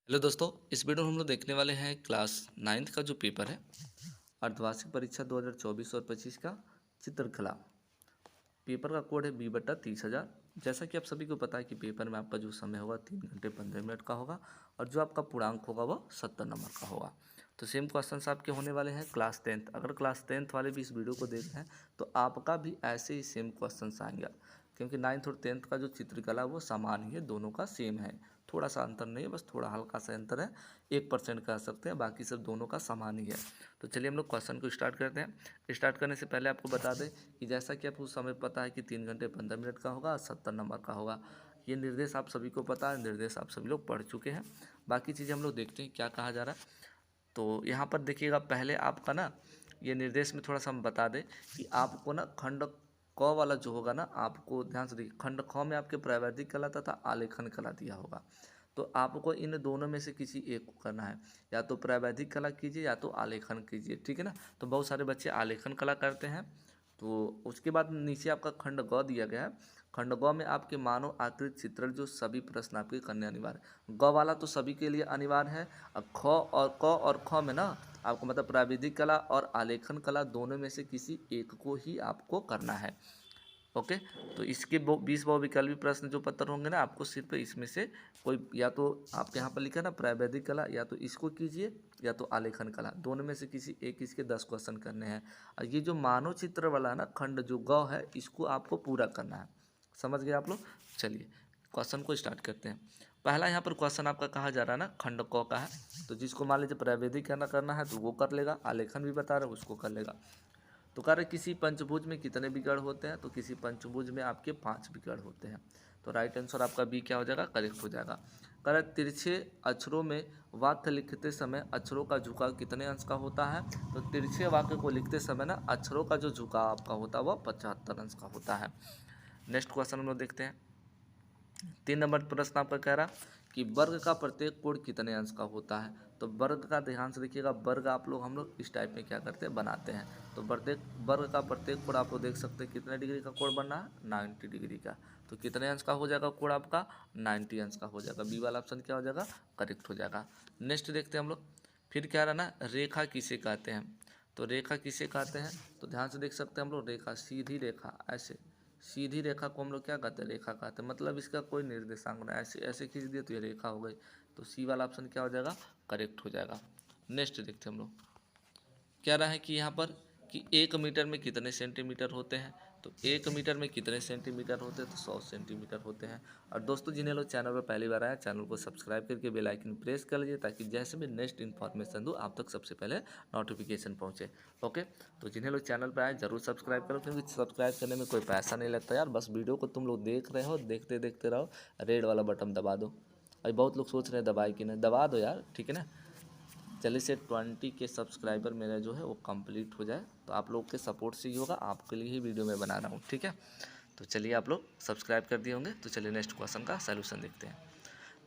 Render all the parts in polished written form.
Hello दोस्तों, इस video में हम लोग देखने वाले हैं क्लास 9th का जो पेपर है अर्धवार्षिक परीक्षा 2024 और 25 का चित्रकला। पेपर का कोड है B/30,000। जैसा कि आप सभी को पता है कि पेपर में आपका जो समय होगा 3 घंटे 15 मिनट का होगा और जो आपका पूर्णांक होगा वह 70 नंबर का होगा। तो सेम क्वेश्चन आपके होने वाले हैं क्लास 10th। अगर क्लास 10th वाले भी इस वीडियो को देख रहे हैं तो आपका भी ऐसे ही सेम क्वेश्चन आएंगे, क्योंकि 9th और 10th का जो चित्रकला वो समान ही है, दोनों का सेम है। थोड़ा सा अंतर नहीं है, बस थोड़ा हल्का सा अंतर है, 1% कह सकते हैं, बाकी सब दोनों का समान ही है। तो चलिए हम लोग क्वेश्चन को स्टार्ट करते हैं। स्टार्ट करने से पहले आपको बता दें कि जैसा कि आपको समय पता है कि 3 घंटे 15 मिनट का होगा, 70 नंबर का होगा। ये निर्देश आप सभी को पता है, निर्देश आप सभी लोग पढ़ चुके हैं। बाकी चीज़ें हम लोग देखते हैं क्या कहा जा रहा है। तो यहाँ पर देखिएगा, पहले आपका ना ये निर्देश में थोड़ा सा हम बता दें कि आपको ना खंड क वाला जो होगा ना, आपको ध्यान से देखिए, खंड ख में आपके प्रावैधिक कला तथा आलेखन कला दिया होगा। तो आपको इन दोनों में से किसी एक को करना है, या तो प्रावैधिक कला कीजिए या तो आलेखन कीजिए, ठीक है ना। तो बहुत सारे बच्चे आलेखन कला करते हैं। तो उसके बाद नीचे आपका खंड ग दिया गया है। खंड ग में आपके मानव आकृति चित्रण जो सभी प्रश्न आपके करने अनिवार्य है। ग वाला तो सभी के लिए अनिवार्य है। अब ख और क और ख में ना आपको मतलब प्राविधिक कला और आलेखन कला दोनों में से किसी एक को ही आपको करना है। ओके, तो इसके 20 बहुविकल्पी प्रश्न जो पत्र होंगे ना, आपको सिर्फ इसमें से कोई, या तो आपके यहाँ पर लिखा है ना प्रावैधिक कला, या तो इसको कीजिए या तो आलेखन कला, दोनों में से किसी एक इसके 10 क्वेश्चन करने हैं। और ये जो मानव चित्र वाला है ना, खंड जो ग है, इसको आपको पूरा करना है। समझ गए आप लोग। चलिए क्वेश्चन को स्टार्ट करते हैं। पहला यहाँ पर क्वेश्चन आपका कहा जा रहा है ना, खंड क का है। तो जिसको मान लीजिए प्रावैधिक करना है तो वो कर लेगा, आलेखन भी बता रहे उसको कर लेगा। तो कह रहे किसी पंचभुज में कितने विकर्ण होते हैं, तो किसी पंचभुज में आपके 5 विकर्ण होते हैं। तो राइट आंसर आपका बी क्या हो जाएगा, करेक्ट हो जाएगा। कह रहे तिरछे अक्षरों में वाक्य लिखते समय अक्षरों का झुकाव कितने अंश का होता है। तो तिरछे वाक्य को लिखते समय ना अक्षरों का जो झुकाव आपका होता है वह 75 अंश का होता है। नेक्स्ट क्वेश्चन हम लोग देखते हैं। 3 नंबर प्रश्न आपका कह रहा कि वर्ग का प्रत्येक कोण कितने अंश का होता है। तो वर्ग का ध्यान से देखिएगा, वर्ग हम लोग इस टाइप में क्या करते हैं, बनाते हैं। तो वर्ग का प्रत्येक कोण आप लोग देख सकते हैं कितने डिग्री का कोण बन रहा है, 90 डिग्री का। तो कितने अंश का हो जाएगा कोण आपका, 90 अंश का हो जाएगा। बी वाला ऑप्शन क्या हो जाएगा, करेक्ट हो जाएगा। नेक्स्ट देखते हैं हम लोग। फिर क्या रहा ना, रेखा किसे कहते हैं। तो रेखा किसे कहते हैं, तो ध्यान से देख सकते हैं हम लोग, रेखा सीधी रेखा, ऐसे सीधी रेखा को हम लोग क्या कहते हैं, रेखा कहते हैं। मतलब इसका कोई निर्देशांक नहीं, ऐसे ऐसे खींच दिए तो ये रेखा हो गई। तो सी वाला ऑप्शन क्या हो जाएगा, करेक्ट हो जाएगा। नेक्स्ट देखते हैं हम लोग। क्या रहा है कि यहाँ पर कि 1 मीटर में कितने सेंटीमीटर होते हैं। तो 1 मीटर में कितने सेंटीमीटर होते हैं, तो 100 सेंटीमीटर होते हैं। और दोस्तों जिन्हें लोग चैनल पर पहली बार आए, चैनल को सब्सक्राइब करके बेल आइकन प्रेस कर लीजिए, ताकि जैसे भी नेक्स्ट इन्फॉर्मेशन दूँ आप तक सबसे पहले नोटिफिकेशन पहुँचे। ओके, तो जिन्हें लोग चैनल पर आए जरूर सब्सक्राइब करो, क्योंकि सब्सक्राइब करने में कोई पैसा नहीं लगता यार, बस वीडियो को तुम लोग देख रहे हो, देखते देखते रहो, रेड वाला बटन दबा दो। अभी बहुत लोग सोच रहे हैं दबाए कि नहीं, दबा दो यार, ठीक है ना। जल्दी से 20 के सब्सक्राइबर मेरा जो है वो कंप्लीट हो जाए, तो आप लोग के सपोर्ट से ही होगा, आपके लिए ही वीडियो मैं बना रहा हूँ, ठीक है। तो चलिए आप लोग सब्सक्राइब कर दिए होंगे। तो चलिए नेक्स्ट क्वेश्चन का सलूशन देखते हैं।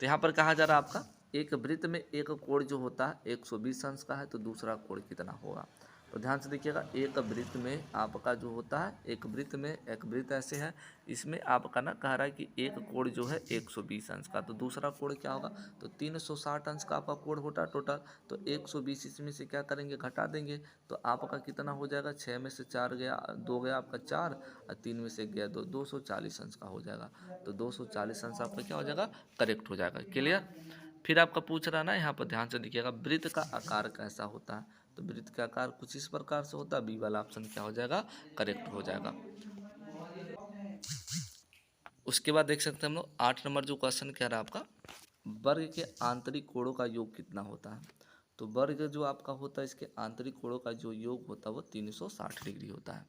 तो यहाँ पर कहा जा रहा है आपका, एक वृत्त में एक कोण जो होता है 120 अंश का है, तो दूसरा कोण कितना होगा। तो ध्यान से देखिएगा, एक वृत्त में आपका जो होता है, एक वृत्त ऐसे है, इसमें आपका ना कह रहा है कि एक कोण जो है 120 अंश का, तो दूसरा कोण क्या होगा, तो 360 अंश का आपका कोण होता है टोटल। तो 120 इसमें से क्या करेंगे, घटा देंगे, तो आपका कितना हो जाएगा, 6 में से 4 गया, 2 गया आपका 4, और 3 में से गया 2, 240 अंश का हो जाएगा। तो 240 अंश आपका क्या हो जाएगा, करेक्ट हो जाएगा। क्लियर। फिर आपका पूछ रहा ना, यहाँ पर ध्यान से देखिएगा, वृत्त का आकार कैसा होता है। तो वृत्त का आकार कुछ इस प्रकार से होता है। बी वाला ऑप्शन क्या हो जाएगा, करेक्ट हो जाएगा। उसके बाद देख सकते हैं हम लोग 8 नंबर जो क्वेश्चन कह रहा है आपका, वर्ग के आंतरिक कोणों का योग कितना होता है। तो वर्ग जो आपका होता है, इसके आंतरिक कोणों का जो योग होता है वो 360 डिग्री होता है।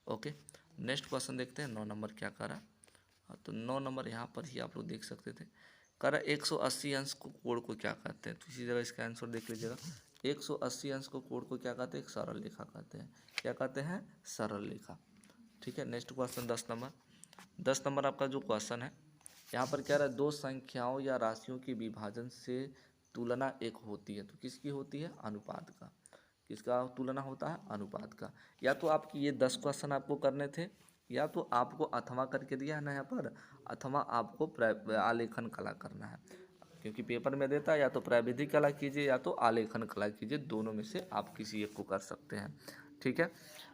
ओके, नेक्स्ट क्वेश्चन देखते हैं। 9 नंबर क्या कह रहा है। हाँ, तो 9 नंबर यहाँ पर ही आप लोग देख सकते थे। कह रहा 180 अंश को कोण को क्या कहते हैं। तो इसी जगह इसका आंसर देख लीजिएगा। 180 अंश को कोण को क्या कहते हैं, एक सरल रेखा कहते हैं। क्या कहते हैं, सरल रेखा। ठीक है। Next question 10 number. 10 नंबर आपका जो क्वेश्चन है, यहाँ पर क्या रहा है, दो संख्याओं या राशियों के विभाजन से तुलना एक होती है। तो किसकी होती है, अनुपात का। किसका तुलना होता है, अनुपात का। या तो आपकी ये 10 क्वेश्चन आपको करने थे, या तो आपको अथवा करके दिया है ना यहाँ पर, अथवा आपको आलेखन कला करना है। क्योंकि पेपर में देता है या तो प्राविधिक कला कीजिए या तो आलेखन कला कीजिए, दोनों में से आप किसी एक को कर सकते हैं। ठीक है,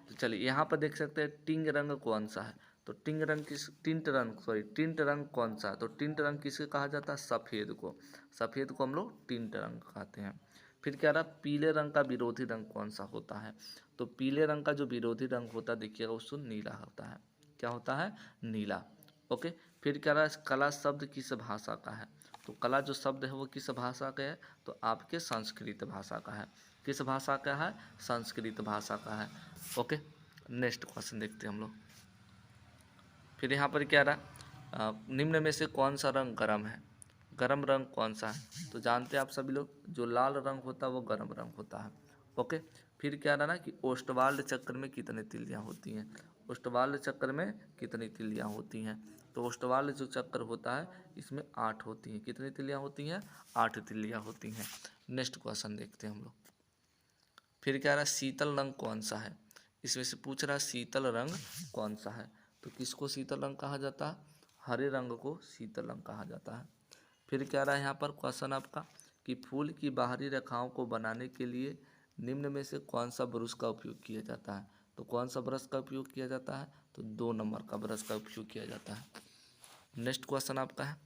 तो चलिए यहाँ पर देख सकते हैं टिंग रंग कौन सा है, तो टिंट रंग कौन सा है, तो टिंट रंग किसे कहा जाता है, सफ़ेद को हम लोग टिंट रंग कहते हैं। फिर क्या रहा, पीले रंग का विरोधी रंग कौन सा होता है, तो पीले रंग का जो विरोधी रंग होता है देखिएगा उसको नीला होता है, क्या होता है, नीला। ओके, फिर क्या रहा, कला शब्द किस भाषा का है, तो कला जो शब्द है वो किस भाषा का है, तो आपके संस्कृत भाषा का है, किस भाषा का है, संस्कृत भाषा का है। ओके, नेक्स्ट क्वेश्चन देखते हैं हम लोग। फिर यहाँ पर क्या रहा, निम्न में से कौन सा रंग गर्म है, गर्म रंग कौन सा है, तो जानते हैं आप सभी लोग जो लाल रंग होता है वो गर्म रंग होता है। ओके, फिर क्या रहा ना कि ओस्टवाल्ड चक्र में कितनी तिल्लियाँ होती हैं, ओस्टवाल्ड चक्र में कितनी तिल्लियाँ होती हैं, तो ओस्टवाल्ड जो चक्र होता है इसमें 8 होती हैं, कितनी तिल्लियाँ होती हैं, 8 तिल्लियाँ होती हैं। नेक्स्ट क्वेश्चन देखते हैं हम लोग। फिर क्या रहा, शीतल रंग कौन सा है, इसमें से पूछ रहा है शीतल रंग कौन सा है, तो किसको शीतल रंग कहा जाता है, हरे रंग को शीतल रंग कहा जाता है। फिर क्या रहा है यहाँ पर क्वेश्चन आपका कि फूल की बाहरी रेखाओं को बनाने के लिए निम्न में से कौन सा ब्रश का उपयोग किया जाता है, तो कौन सा ब्रश का उपयोग किया जाता है, तो 2 नंबर का ब्रश का उपयोग किया जाता है। नेक्स्ट क्वेश्चन आपका है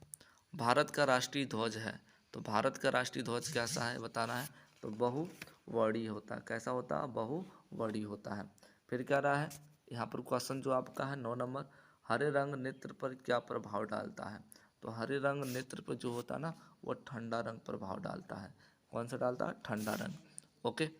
भारत का राष्ट्रीय ध्वज है, तो भारत का राष्ट्रीय ध्वज कैसा है बताना है, तो बहुवर्णीय होता है, कैसा होता है, बहुवर्णीय होता है। फिर क्या रहा है यहाँ पर क्वेश्चन जो आपका है 9 नंबर, हरे रंग नेत्र पर क्या प्रभाव डालता है, तो हरे रंग नेत्र पर जो होता है ना वो ठंडा रंग प्रभाव डालता है, कौन सा डालता है, ठंडा रंग। ओके,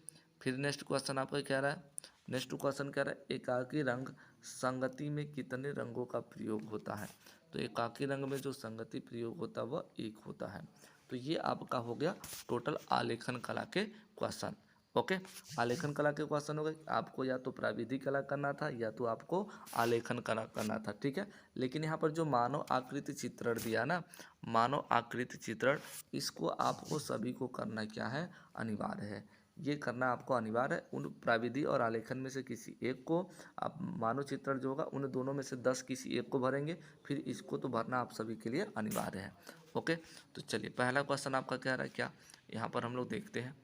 फिर नेक्स्ट क्वेश्चन आपका क्या रहा है, नेक्स्ट क्वेश्चन क्या रहा है, एकाकी रंग संगति में कितने रंगों का प्रयोग होता है, तो एकाकी रंग में जो संगति प्रयोग होता है वह 1 होता है। तो ये आपका हो गया टोटल आलेखन कला के क्वेश्चन। ओके, आलेखन कला के क्वेश्चन हो गए, आपको या तो प्राविधिक कला करना था या तो आपको आलेखन कला करना था। ठीक है, लेकिन यहाँ पर जो मानव आकृति चित्रण दिया ना, मानव आकृति चित्रण, इसको आपको सभी को करना क्या है, अनिवार्य है, ये करना आपको अनिवार्य है। उन प्राविधि और आलेखन में से किसी एक को आप, मानव चित्रण जो होगा उन दोनों में से 10 किसी एक को भरेंगे, फिर इसको तो भरना आप सभी के लिए अनिवार्य है। ओके, तो चलिए पहला क्वेश्चन आपका कह रहा है क्या, यहाँ पर हम लोग देखते हैं।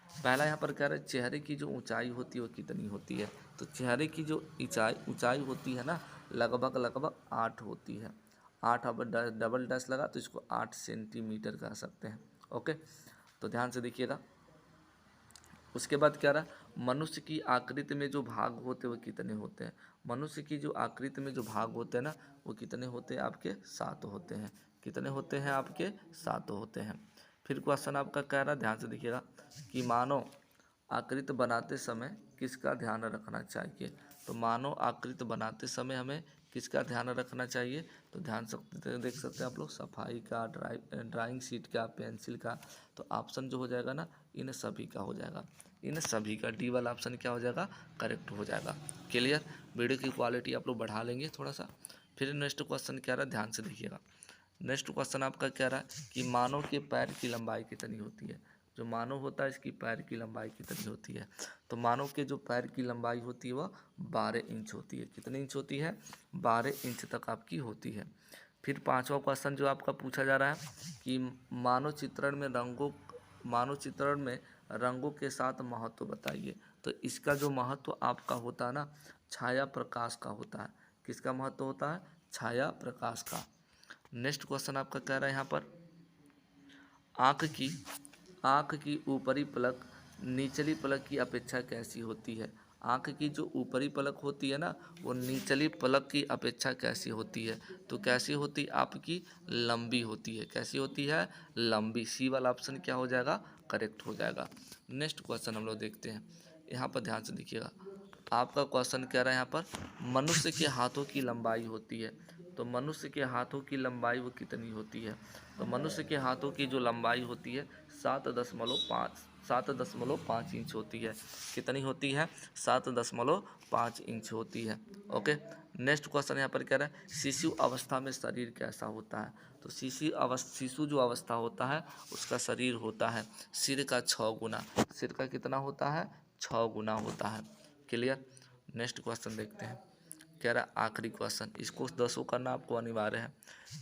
पहला यहाँ पर कह रहा है चेहरे की जो ऊंचाई होती है वो कितनी होती है, तो चेहरे की जो ऊंचाई होती है ना लगभग 8 होती है, 8, अब डबल डैश लगा तो इसको 8 सेंटीमीटर कह सकते हैं। ओके, तो ध्यान से देखिएगा। उसके बाद क्या रहा, मनुष्य की आकृति में जो भाग होते हैं वो कितने होते हैं, मनुष्य की जो आकृति में जो भाग होते हैं ना वो कितने होते हैं, आपके 7 होते हैं, कितने होते हैं, आपके 7 होते हैं। फिर क्वेश्चन आपका कह रहा है, ध्यान से देखिएगा कि मानव आकृति बनाते समय किसका ध्यान रखना चाहिए, तो मानव आकृति बनाते समय हमें किसका ध्यान रखना चाहिए, तो ध्यान से देख सकते हैं आप लोग, सफाई का, ड्राइंग शीट का, पेंसिल का, तो ऑप्शन जो हो जाएगा ना इन सभी का हो जाएगा, इन सभी का डी वाला ऑप्शन क्या हो जाएगा, करेक्ट हो जाएगा। क्लियर, वीडियो की क्वालिटी आप लोग बढ़ा लेंगे थोड़ा सा। फिर नेक्स्ट क्वेश्चन क्या रहा है, ध्यान से देखिएगा। नेक्स्ट क्वेश्चन आपका क्या रहा है कि मानव के पैर की लंबाई कितनी होती है, जो मानव होता है इसकी पैर की लंबाई कितनी होती है, तो मानव के जो पैर की लंबाई होती है वह 12 इंच होती है, कितनी इंच होती है, 12 इंच तक आपकी होती है। फिर पांचवा क्वेश्चन जो आपका पूछा जा रहा है कि मानव चित्रण में रंगों के साथ महत्व बताइए, तो इसका जो महत्व आपका होता है ना छाया प्रकाश का होता है, किसका महत्व होता है, छाया प्रकाश का। नेक्स्ट क्वेश्चन आपका कह रहा है यहाँ पर आँख की ऊपरी पलक निचली पलक की अपेक्षा कैसी होती है, आँख की जो ऊपरी पलक होती है ना वो निचली पलक की अपेक्षा कैसी होती है, तो कैसी होती आपकी, लंबी होती है, कैसी होती है, लंबी। सी वाला ऑप्शन क्या हो जाएगा, करेक्ट हो जाएगा। नेक्स्ट क्वेश्चन हम लोग देखते हैं, यहाँ पर ध्यान से देखिएगा। आपका क्वेश्चन कह रहा है यहाँ पर मनुष्य के हाथों की लंबाई होती है, तो मनुष्य के हाथों की लंबाई वो कितनी होती है, तो मनुष्य के हाथों की जो लंबाई होती है 7.5 इंच होती है, कितनी होती है, 7.5 इंच होती है। ओके, नेक्स्ट क्वेश्चन यहाँ पर कह रहा है शिशु अवस्था में शरीर कैसा होता है, तो शिशु जो अवस्था होता है उसका शरीर होता है सिर का 6 गुना, सिर का कितना होता है, 6 गुना होता है। क्लियर, नेक्स्ट क्वेश्चन देखते हैं। कह रहा है आखिरी क्वेश्चन, इसको 10 करना आपको अनिवार्य है।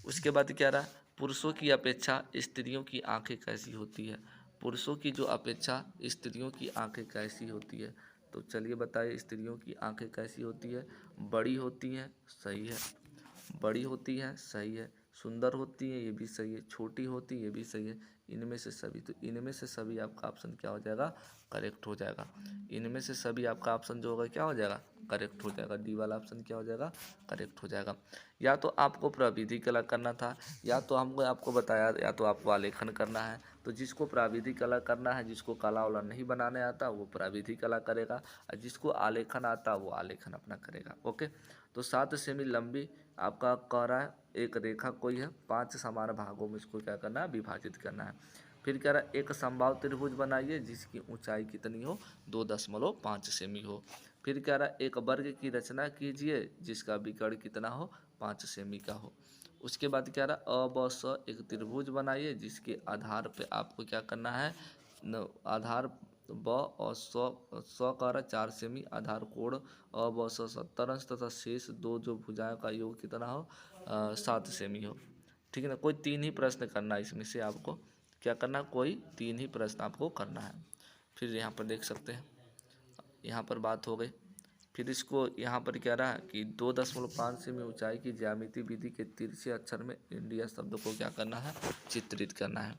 उसके बाद क्या रहा है पुरुषों की अपेक्षा स्त्रियों की आंखें कैसी होती है? पुरुषों की जो अपेक्षा स्त्रियों की आंखें कैसी होती है? तो चलिए बताइए, स्त्रियों की आंखें कैसी होती है? बड़ी होती हैं, सही है। बड़ी होती है, सही है। सुंदर होती है, ये भी सही है। छोटी होती है, ये भी सही है। इनमें से सभी, तो इनमें से सभी आपका ऑप्शन क्या हो जाएगा? करेक्ट हो जाएगा। इनमें से सभी आपका ऑप्शन जो होगा क्या हो जाएगा? करेक्ट हो जाएगा। डी वाला ऑप्शन क्या हो जाएगा? करेक्ट हो जाएगा। या तो आपको प्राविधिक कला करना था, या तो हमको आपको बताया, या तो आपको आलेखन करना है। तो जिसको प्राविधिक कला करना है, जिसको कला वाला नहीं बनाने आता, वो प्राविधिक कला करेगा, और जिसको आलेखन आता वो आलेखन अपना करेगा। ओके, तो 7 सेमी लंबी आपका कह रहा है एक रेखा कोई है, 5 समान भागों में इसको क्या करना है? विभाजित करना है। फिर कह रहा है एक समबाहु त्रिभुज बनाइए जिसकी ऊंचाई कितनी हो? 2.5 सेमी हो। फिर कह रहा है एक वर्ग की रचना कीजिए जिसका विकर्ण कितना हो? 5 सेमी का हो। उसके बाद कह रहा है अ ब स एक त्रिभुज बनाइए जिसके आधार पे आपको क्या करना है? आधार ब और स का रहा 4 सेमी, आधार कोण अ ब स 70 अंश तथा शेष दो जो भुजाओं का योग कितना हो? 7 सेमी हो। ठीक है ना। कोई 3 ही प्रश्न करना है इसमें से, आपको क्या करना है? कोई 3 ही प्रश्न आपको करना है। फिर यहाँ पर देख सकते हैं, यहाँ पर बात हो गई। फिर इसको यहाँ पर कह रहा है कि 2.5 सेमी ऊंचाई की ज्यामिति विधि के तिरछे अक्षर में इंडिया शब्द को क्या करना है? चित्रित करना है।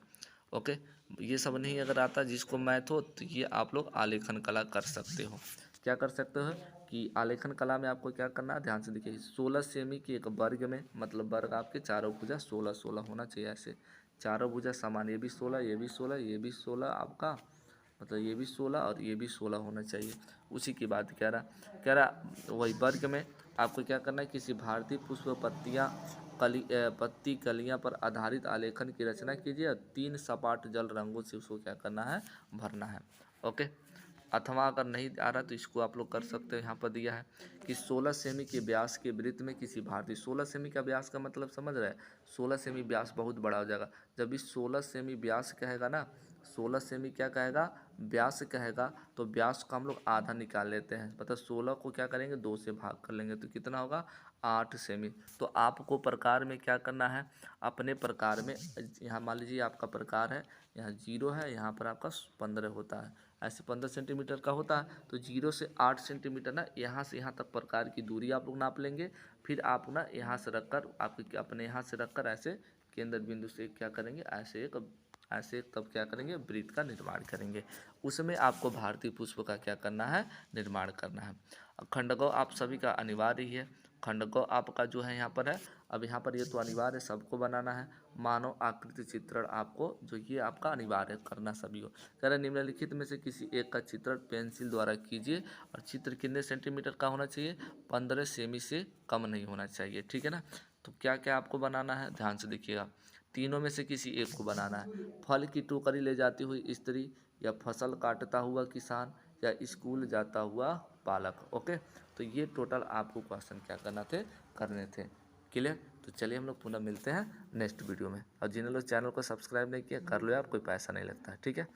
ओके, ये सब नहीं अगर आता जिसको मैथ हो, तो ये आप लोग आलेखन कला कर सकते हो। क्या कर सकते हो कि आलेखन कला में आपको क्या करना है? ध्यान से देखिए, 16 सेमी के एक वर्ग में, मतलब वर्ग आपके चारों भुजा 16 होना चाहिए। ऐसे चारों भुजा समान, ये भी 16, ये भी 16, ये भी 16 आपका, मतलब ये भी 16 और ये भी 16 होना चाहिए। उसी की बात कह रहा वही वर्ग में आपको क्या करना है? किसी भारतीय पुष्प पत्ती कलियां पर आधारित आलेखन की रचना कीजिए और 3 सपाट जल रंगों से उसको क्या करना है? भरना है। ओके, अथवा अगर नहीं आ रहा तो इसको आप लोग कर सकते हो। यहाँ पर दिया है कि 16 सेमी के व्यास के वृत्त में किसी भारतीय, 16 सेमी का व्यास का मतलब समझ रहे हैं? 16 सेमी व्यास बहुत बड़ा हो जाएगा। जब इस 16 सेमी व्यास कहेगा ना, 16 सेमी क्या कहेगा? व्यास कहेगा, तो व्यास को हम लोग आधा निकाल लेते हैं। मतलब 16 को क्या करेंगे? 2 से भाग कर लेंगे, तो कितना होगा? 8 सेमी। तो आपको प्रकार में क्या करना है? अपने प्रकार में, यहाँ मान लीजिए आपका प्रकार है, यहाँ 0 है, यहाँ पर आपका 15 होता है, ऐसे 15 सेंटीमीटर का होता है। तो 0 से 8 सेंटीमीटर ना, यहाँ से यहाँ तक प्रकार की दूरी आप लोग नाप लेंगे। फिर आप ना यहाँ से रखकर, आपके अपने यहाँ से रखकर ऐसे केंद्र बिंदु से क्या करेंगे? ऐसे तब क्या करेंगे? वृत्त का निर्माण करेंगे। उसमें आपको भारतीय पुष्प का क्या करना है? निर्माण करना है। खंडगौ आप सभी का अनिवार्य ही है। खंडगौ आपका जो है यहाँ पर है। अब यहाँ पर ये तो अनिवार्य है, सबको बनाना है। मानव आकृति चित्रण आपको जो ये आपका अनिवार्य करना सभी को। कह रहे निम्नलिखित में से किसी एक का चित्रण पेंसिल द्वारा कीजिए और चित्र कितने सेंटीमीटर का होना चाहिए? 15 सेमी से कम नहीं होना चाहिए। ठीक है ना। तो क्या क्या आपको बनाना है? ध्यान से देखिएगा। तीनों में से किसी एक को बनाना है। फल की टोकरी ले जाती हुई स्त्री, या फसल काटता हुआ किसान, या स्कूल जाता हुआ बालक। ओके, तो ये टोटल आपको क्वेश्चन क्या करने थे। क्लियर? तो चलिए हम लोग पुनः मिलते हैं नेक्स्ट वीडियो में। और जिन्होंने लोग चैनल को सब्सक्राइब नहीं किया कर लो यार, कोई पैसा नहीं लगता है। ठीक है।